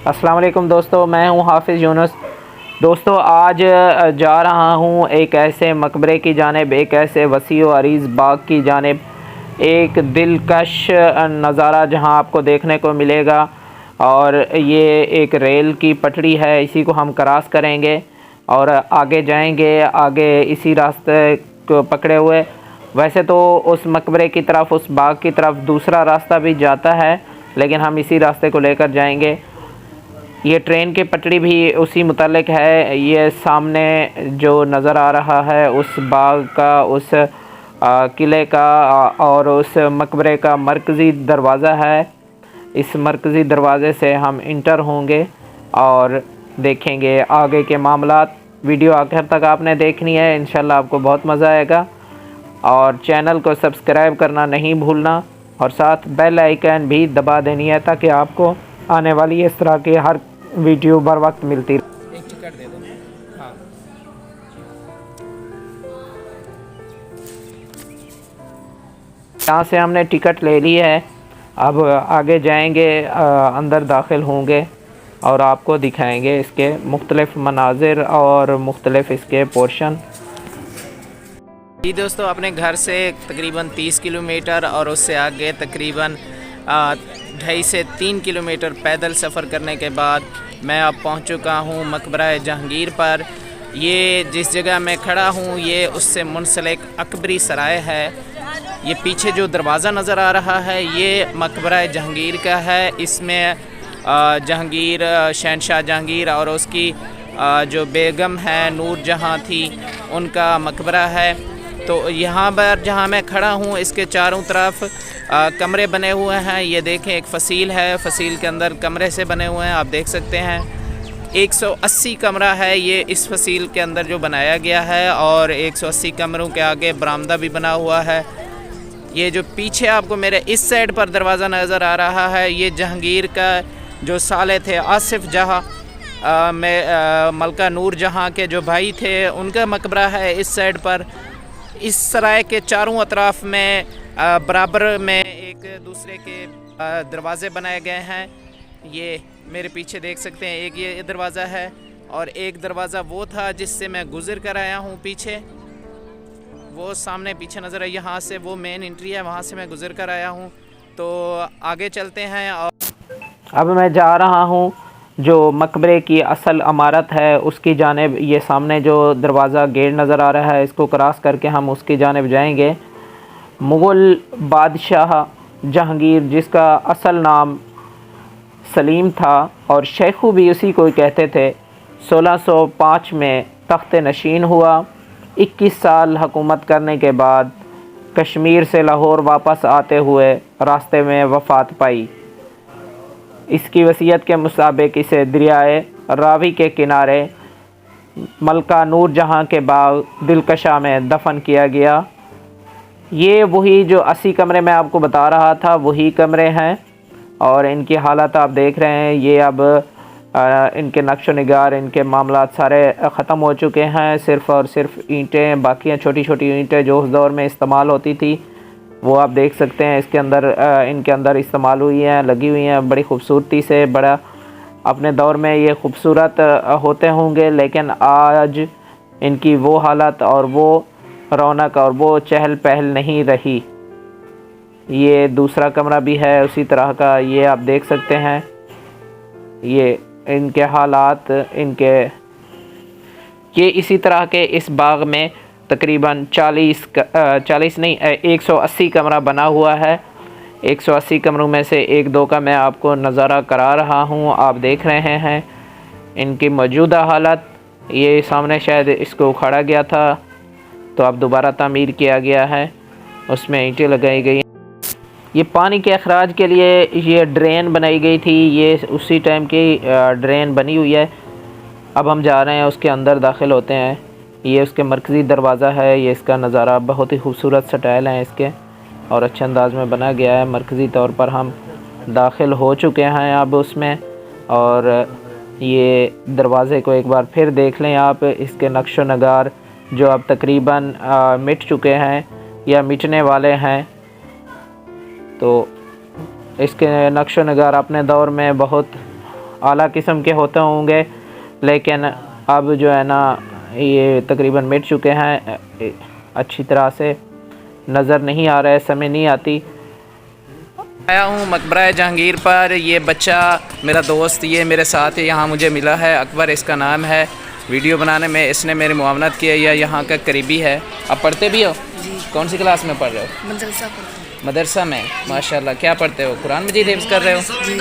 السلام علیکم دوستو، میں ہوں حافظ یونس۔ دوستو آج جا رہا ہوں ایک ایسے مقبرے کی جانب، ایک ایسے وسیع و عریض باغ کی جانب، ایک دلکش نظارہ جہاں آپ کو دیکھنے کو ملے گا، اور یہ ایک ریل کی پٹڑی ہے، اسی کو ہم کراس کریں گے اور آگے جائیں گے، آگے اسی راستے کو پکڑے ہوئے۔ ویسے تو اس مقبرے کی طرف، اس باغ کی طرف دوسرا راستہ بھی جاتا ہے، لیکن ہم اسی راستے کو لے کر جائیں گے۔ یہ ٹرین کی پٹڑی بھی اسی متعلق ہے۔ یہ سامنے جو نظر آ رہا ہے اس باغ کا، اس قلعے کا اور اس مقبرے کا مرکزی دروازہ ہے۔ اس مرکزی دروازے سے ہم انٹر ہوں گے اور دیکھیں گے آگے کے معاملات۔ ویڈیو آخر تک آپ نے دیکھنی ہے، انشاءاللہ آپ کو بہت مزہ آئے گا، اور چینل کو سبسکرائب کرنا نہیں بھولنا، اور ساتھ بیل آئیکن بھی دبا دینی ہے تاکہ آپ کو آنے والی اس طرح کی ہر ویڈیو بر وقت ملتی رہے۔ ایک ٹکٹ دے دو۔ ہاں یہاں سے ہم نے ٹکٹ لے لی ہے، اب آگے جائیں گے، اندر داخل ہوں گے اور آپ کو دکھائیں گے اس کے مختلف مناظر اور مختلف اس کے پورشن۔ جی دوستو، اپنے گھر سے تقریباً 30 کلومیٹر اور اس سے آگے تقریباً 2.5 سے 3 کلومیٹر پیدل سفر کرنے کے بعد میں اب پہنچ چکا ہوں مقبرہ جہانگیر پر۔ یہ جس جگہ میں کھڑا ہوں یہ اس سے منسلک اکبری سرائے ہے۔ یہ پیچھے جو دروازہ نظر آ رہا ہے یہ مقبرہ جہانگیر کا ہے۔ اس میں جہانگیر، شہنشاہ جہانگیر اور اس کی جو بیگم ہے نور جہاں تھی، ان کا مقبرہ ہے۔ تو یہاں پر جہاں میں کھڑا ہوں اس کے چاروں طرف کمرے بنے ہوئے ہیں۔ یہ دیکھیں ایک فصیل ہے، فصیل کے اندر کمرے سے بنے ہوئے ہیں، آپ دیکھ سکتے ہیں۔ 180 کمرہ ہے یہ اس فصیل کے اندر جو بنایا گیا ہے، اور 180 کمروں کے آگے برآمدہ بھی بنا ہوا ہے۔ یہ جو پیچھے آپ کو میرے اس سائڈ پر دروازہ نظر آ رہا ہے یہ جہانگیر کا جو سالے تھے آصف جہاں میں ملکہ نور جہاں کے جو بھائی تھے ان کا مقبرہ ہے اس سائڈ پر۔ اس سرائے کے چاروں اطراف میں برابر میں ایک دوسرے کے دروازے بنائے گئے ہیں۔ یہ میرے پیچھے دیکھ سکتے ہیں، ایک یہ دروازہ ہے اور ایک دروازہ وہ تھا جس سے میں گزر کر آیا ہوں پیچھے، وہ سامنے پیچھے نظر ہے، یہاں سے وہ مین انٹری ہے، وہاں سے میں گزر کر آیا ہوں۔ تو آگے چلتے ہیں۔ اور اب میں جا رہا ہوں جو مقبرے کی اصل عمارت ہے اس کی جانب۔ یہ سامنے جو دروازہ گیٹ نظر آ رہا ہے اس کو کراس کر کے ہم اس کی جانب جائیں گے۔ مغل بادشاہ جہانگیر، جس کا اصل نام سلیم تھا اور شیخو بھی اسی کو کہتے تھے، 1605 میں تخت نشین ہوا۔ 21 سال حکومت کرنے کے بعد کشمیر سے لاہور واپس آتے ہوئے راستے میں وفات پائی۔ اس کی وصیت کے مطابق اسے دریائے راوی کے کنارے ملکہ نور جہاں کے باغ دلکشا میں دفن کیا گیا۔ یہ وہی جو 80 کمرے میں آپ کو بتا رہا تھا وہی کمرے ہیں، اور ان کی حالت آپ دیکھ رہے ہیں۔ یہ اب ان کے نقش و نگار، ان کے معاملات سارے ختم ہو چکے ہیں، صرف اور صرف اینٹیں باقی ہیں، چھوٹی چھوٹی اینٹیں جو اس دور میں استعمال ہوتی تھی وہ آپ دیکھ سکتے ہیں۔ اس کے اندر ان کے اندر استعمال ہوئی ہیں، لگی ہوئی ہیں بڑی خوبصورتی سے۔ بڑا اپنے دور میں یہ خوبصورت ہوتے ہوں گے، لیکن آج ان کی وہ حالت اور وہ رونق اور وہ چہل پہل نہیں رہی۔ یہ دوسرا کمرہ بھی ہے اسی طرح کا، یہ آپ دیکھ سکتے ہیں۔ یہ ان کے حالات، ان کے یہ اسی طرح کے اس باغ میں تقریباً 180 کمرہ بنا ہوا ہے۔ 180 کمروں میں سے ایک دو کا میں آپ کو نظارہ کرا رہا ہوں، آپ دیکھ رہے ہیں ان کی موجودہ حالت۔ یہ سامنے شاید اس کو اکھاڑا گیا تھا تو اب دوبارہ تعمیر کیا گیا ہے، اس میں اینٹیں لگائی گئی۔ یہ پانی کے اخراج کے لیے یہ ڈرین بنائی گئی تھی، یہ اسی ٹائم کی ڈرین بنی ہوئی ہے۔ اب ہم جا رہے ہیں اس کے اندر داخل ہوتے ہیں۔ یہ اس کے مرکزی دروازہ ہے، یہ اس کا نظارہ بہت ہی خوبصورت سٹائل ہیں اس کے اور اچھے انداز میں بنا گیا ہے۔ مرکزی طور پر ہم داخل ہو چکے ہیں اب اس میں، اور یہ دروازے کو ایک بار پھر دیکھ لیں آپ۔ اس کے نقش و نگار جو اب تقریباً مٹ چکے ہیں یا مٹنے والے ہیں، تو اس کے نقش و نگار اپنے دور میں بہت اعلیٰ قسم کے ہوتے ہوں گے، لیکن اب جو ہے نا یہ تقریباً مٹ چکے ہیں، اچھی طرح سے نظر نہیں آ رہا ہے، سمجھ نہیں آتی۔ آیا ہوں مقبرہ جہانگیر پر۔ یہ بچہ میرا دوست یہ میرے ساتھ یہاں مجھے ملا ہے، اکبر اس کا نام ہے۔ ویڈیو بنانے میں اس نے میری معاونت کی ہے، یا یہاں کا قریبی ہے۔ آپ پڑھتے بھی ہو؟ جی، کون سی کلاس میں پڑھ رہے ہو؟ مدرسہ پڑھتا ہوں۔ مدرسہ میں، ماشاءاللہ۔ کیا پڑھتے ہو؟ قرآن مجید حفظ کر رہے ہو؟ جی،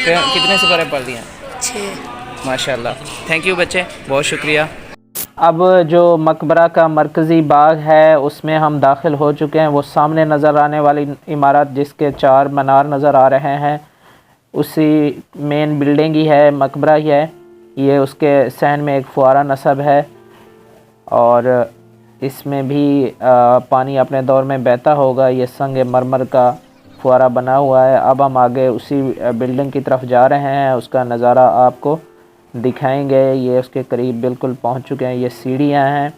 کتنے سپارے پڑھ لیے ہیں؟ 6۔ ماشاءاللہ، تھینک یو بچے، بہت شکریہ۔ اب جو مقبرہ کا مرکزی باغ ہے اس میں ہم داخل ہو چکے ہیں۔ وہ سامنے نظر آنے والی عمارت جس کے 4 مینار نظر آ رہے ہیں، اسی مین بلڈنگ ہی ہے، مقبرہ ہی ہے۔ یہ اس کے صحن میں ایک فوارہ نصب ہے، اور اس میں بھی پانی اپنے دور میں بہتا ہوگا۔ یہ سنگ مرمر کا فوارہ بنا ہوا ہے۔ اب ہم آگے اسی بلڈنگ کی طرف جا رہے ہیں، اس کا نظارہ آپ کو دکھائیں گے۔ یہ اس کے قریب بالکل پہنچ چکے ہیں۔ یہ سیڑھیاں ہیں،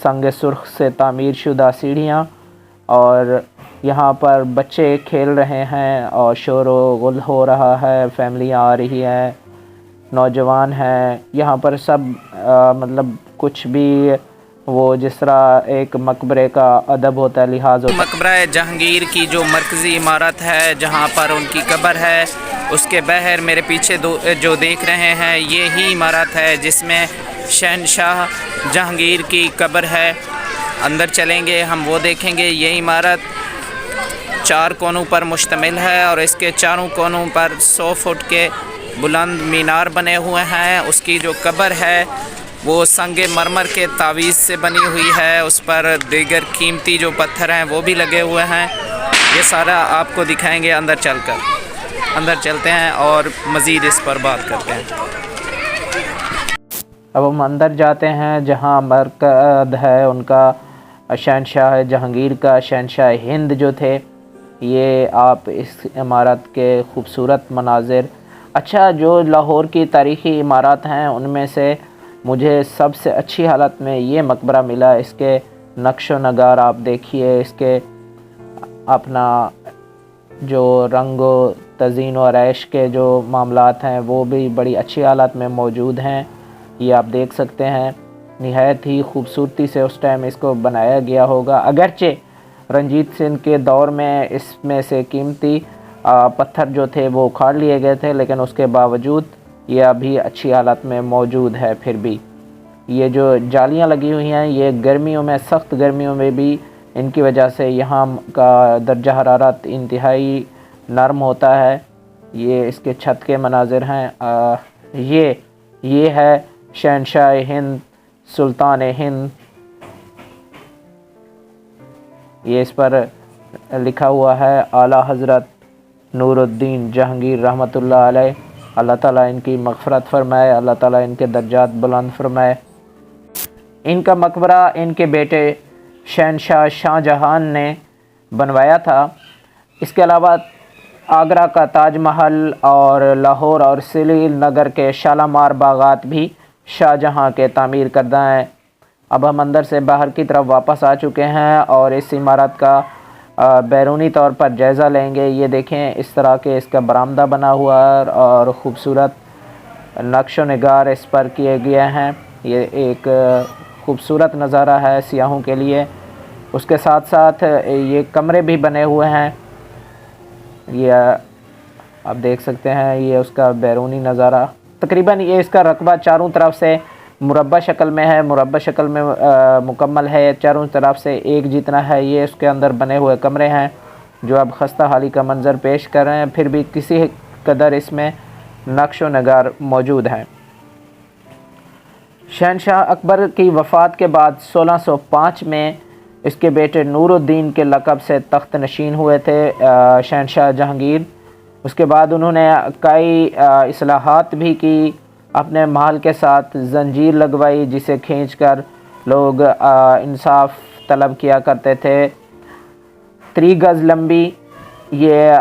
سنگ سرخ سے تعمیر شدہ سیڑھیاں، اور یہاں پر بچے کھیل رہے ہیں اور شور و غل ہو رہا ہے، فیملیاں آ رہی ہیں، نوجوان ہیں یہاں پر سب، مطلب کچھ بھی وہ جس طرح ایک مقبرے کا ادب ہوتا ہے، لحاظ ہوتا ہے۔ مقبرہ جہانگیر کی جو مرکزی عمارت ہے جہاں پر ان کی قبر ہے، اس کے باہر میرے پیچھے جو دیکھ رہے ہیں یہی عمارت ہے جس میں شہنشاہ جہانگیر کی قبر ہے۔ اندر چلیں گے ہم، وہ دیکھیں گے۔ یہ عمارت 4 کونوں پر مشتمل ہے، اور اس کے چاروں کونوں پر 100 فٹ کے بلند مینار بنے ہوئے ہیں۔ اس کی جو قبر ہے وہ سنگ مرمر کے تعویذ سے بنی ہوئی ہے، اس پر دیگر قیمتی جو پتھر ہیں وہ بھی لگے ہوئے ہیں۔ یہ سارا آپ کو دکھائیں گے اندر چل کر۔ اندر چلتے ہیں اور مزید اس پر بات کرتے ہیں۔ اب ہم اندر جاتے ہیں جہاں مرکز ہے ان کا شہنشاہ جہانگیر کا، شہنشاہ ہند جو تھے۔ یہ آپ اس عمارت کے خوبصورت مناظر، اچھا جو لاہور کی تاریخی عمارات ہیں ان میں سے مجھے سب سے اچھی حالت میں یہ مقبرہ ملا۔ اس کے نقش و نگار آپ دیکھیے، اس کے اپنا جو رنگ و تزئین و آرائش کے جو معاملات ہیں وہ بھی بڑی اچھی حالت میں موجود ہیں۔ یہ آپ دیکھ سکتے ہیں، نہایت ہی خوبصورتی سے اس ٹائم اس کو بنایا گیا ہوگا۔ اگرچہ رنجیت سنگھ کے دور میں اس میں سے قیمتی پتھر جو تھے وہ اکھاڑ لیے گئے تھے، لیکن اس کے باوجود یہ ابھی اچھی حالت میں موجود ہے۔ پھر بھی یہ جو جالیاں لگی ہوئی ہیں یہ گرمیوں میں، سخت گرمیوں میں بھی ان کی وجہ سے یہاں کا درجہ حرارت انتہائی نرم ہوتا ہے۔ یہ اس کے چھت کے مناظر ہیں۔ یہ ہے شہنشاہ ہند، سلطان ہند۔ یہ اس پر لکھا ہوا ہے اعلیٰ حضرت نور الدین جہانگیر رحمۃ اللہ علیہ۔ اللہ تعالیٰ ان کی مغفرت فرمائے، اللہ تعالیٰ ان کے درجات بلند فرمائے۔ ان کا مقبرہ ان کے بیٹے شہنشاہ شاہ جہان نے بنوایا تھا۔ اس کے علاوہ آگرہ کا تاج محل اور لاہور اور سری نگر کے شالامار باغات بھی شاہ جہاں کے تعمیر کردہ ہیں۔ اب ہم اندر سے باہر کی طرف واپس آ چکے ہیں اور اس عمارت کا بیرونی طور پر جائزہ لیں گے۔ یہ دیکھیں اس طرح کے اس کا برآمدہ بنا ہوا ہے اور خوبصورت نقش و نگار اس پر کیے گئے ہیں۔ یہ ایک خوبصورت نظارہ ہے سیاحوں کے لیے۔ اس کے ساتھ ساتھ یہ کمرے بھی بنے ہوئے ہیں۔ یہ آپ دیکھ سکتے ہیں، یہ اس کا بیرونی نظارہ۔ تقریباً یہ اس کا رقبہ چاروں طرف سے مربع شکل میں ہے، مربع شکل میں مکمل ہے، چاروں طرف سے ایک جتنا ہے۔ یہ اس کے اندر بنے ہوئے کمرے ہیں جو اب خستہ حالی کا منظر پیش کر رہے ہیں، پھر بھی کسی قدر اس میں نقش و نگار موجود ہیں۔ شہنشاہ اکبر کی وفات کے بعد 1605 میں اس کے بیٹے نور الدین کے لقب سے تخت نشین ہوئے تھے شہنشاہ جہانگیر۔ اس کے بعد انہوں نے کئی اصلاحات بھی کی، اپنے محل کے ساتھ زنجیر لگوائی جسے کھینچ کر لوگ انصاف طلب کیا کرتے تھے۔ 3 گز لمبی یہ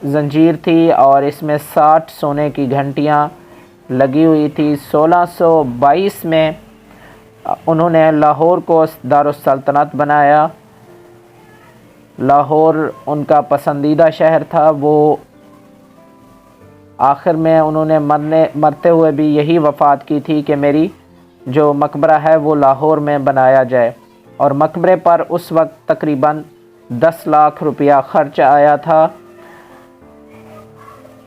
زنجیر تھی اور اس میں 60 سونے کی گھنٹیاں لگی ہوئی تھی۔ 1622 میں انہوں نے لاہور کو دارالسلطنت بنایا۔ لاہور ان کا پسندیدہ شہر تھا، وہ آخر میں انہوں نے مرتے ہوئے بھی یہی وفات کی تھی کہ میری جو مقبرہ ہے وہ لاہور میں بنایا جائے، اور مقبرے پر اس وقت تقریباً 10 لاکھ روپیہ خرچ آیا تھا۔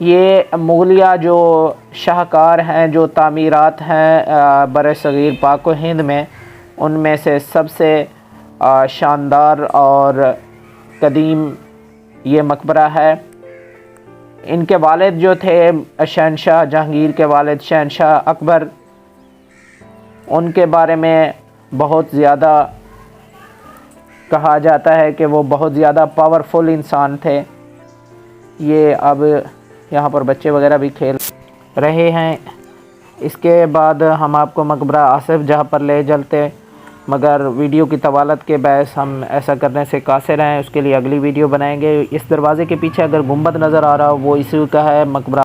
یہ مغلیہ جو شاہکار ہیں، جو تعمیرات ہیں بر صغیر پاک و ہند میں، ان میں سے سب سے شاندار اور قدیم یہ مقبرہ ہے۔ ان کے والد جو تھے شہنشاہ جہانگیر کے والد شہنشاہ اکبر، ان کے بارے میں بہت زیادہ کہا جاتا ہے کہ وہ بہت زیادہ پاورفل انسان تھے۔ یہ اب یہاں پر بچے وغیرہ بھی کھیل رہے ہیں۔ اس کے بعد ہم آپ کو مقبرہ آصف جہاں پر لے چلتے، مگر ویڈیو کی طوالت کے باعث ہم ایسا کرنے سے قاصر ہیں، اس کے لیے اگلی ویڈیو بنائیں گے۔ اس دروازے کے پیچھے اگر گنبد نظر آ رہا ہو وہ اسی کا ہے، مقبرہ